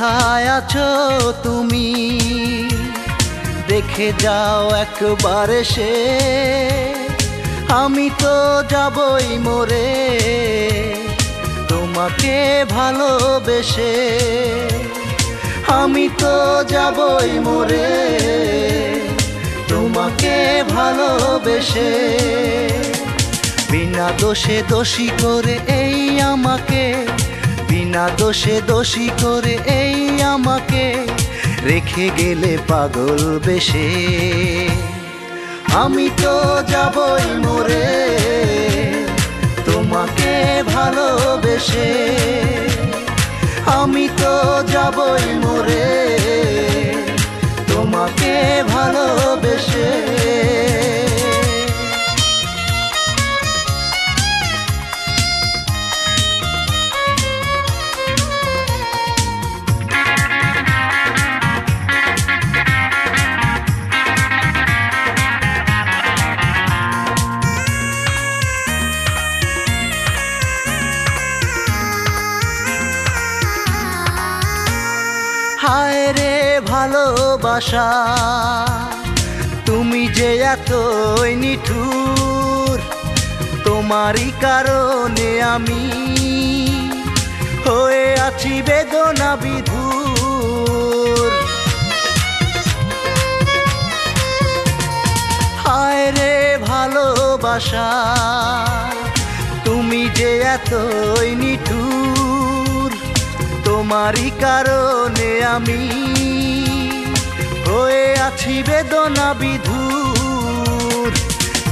কোথায় আছো তুমি, দেখে যাও একবার এসে। আমি তো যাবই মরে তোমাকে ভালোবেসে। আমি তো যাবই মরে তোমাকে ভালোবেসে। বিনা দোষে দোষী করে এই আমাকে, বিনা দোষে দোষী করে এই আমাকে রেখে গেলে পাগল বেশে। আমি তো যাবই মরে তোমাকে ভালোবেসে। আমি তো যাবই মরে তোমাকে ভালোবেসে। হায় রে ভালোবাসা, তুমি যে এতই নিঠুর। তোমারই কারণে আমি হয়ে আছি বেদনা বিধুর। হায় রে ভালোবাসা, তুমি যে এতই নিঠুর। তোমারই কারণে আমি হয়ে আছি বেদনা বিধুর।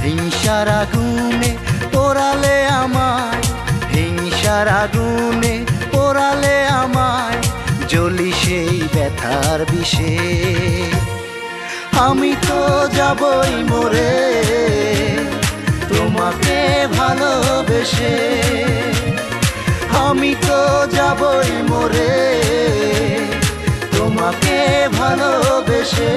হিংসার আগুনে পোড়ালে আমায়, হিংসার আগুনে পোড়ালে আমায়, জ্বলি সেই ব্যথার বিষে। আমি তো যাবই মরে তোমাকে ভালোবেসে। আমি তো যাবই মরে তোমাকে ভালোবেসে।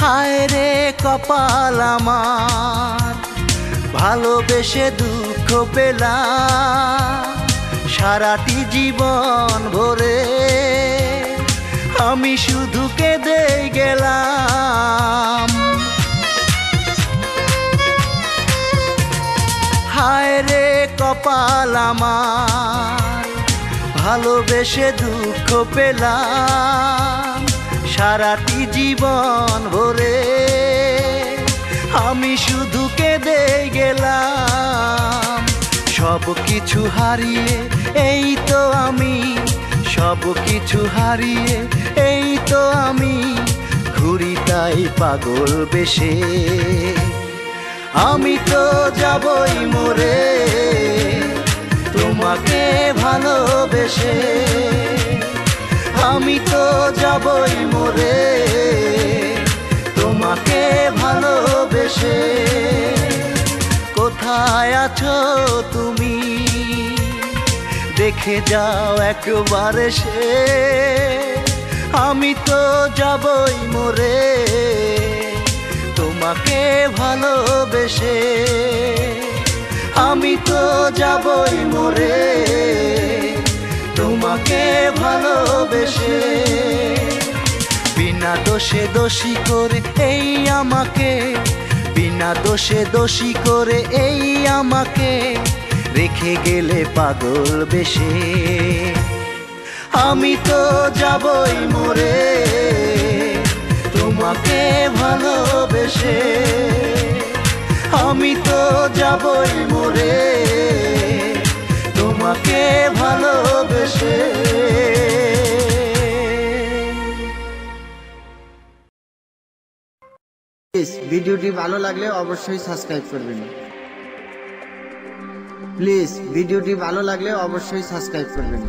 হায় রে কপাল আমার, ভালোবেসে দুঃখ পেলাম সারাটি জীবন ভরে। আমি শুধু কেঁদে গেলাম। হায় রে কপাল আমার, ভালোবেসে দুঃখ পেলাম সারাটি জীবন ভরে। আমি শুধু কেঁদে গেলাম। সব কিছু হারিয়ে এই তো আমি, সব কিছু হারিয়ে এই তো আমি ঘুরি তাই পাগল বেশে। আমি তো যাবই মরে তোমাকে ভালোবেসে। আমি তো যাবই মরে তোমাকে ভালোবেসে। কোথায় আছো তুমি, দেখে যাও একবার এসে। আমি তো যাবই মরে তোমাকে ভালোবেসে। আমি তো যাবই মরে তোমাকে ভালোবেসে। বিনা দোষে দোষী করে এই আমাকে, বিনা দোষে দোষী করে এই আমাকে রেখে গেলে পাগল বেশে। আমি তো যাবই মরে তোমাকে ভালোবেসে। আমি তো যাবই মরে তোমাকে ভালোবেসে। ভিডিওটি ভালো লাগলে অবশ্যই সাবস্ক্রাইব করবেন। প্লিজ ভিডিওটি ভালো লাগলে অবশ্যই সাবস্ক্রাইব করবেন।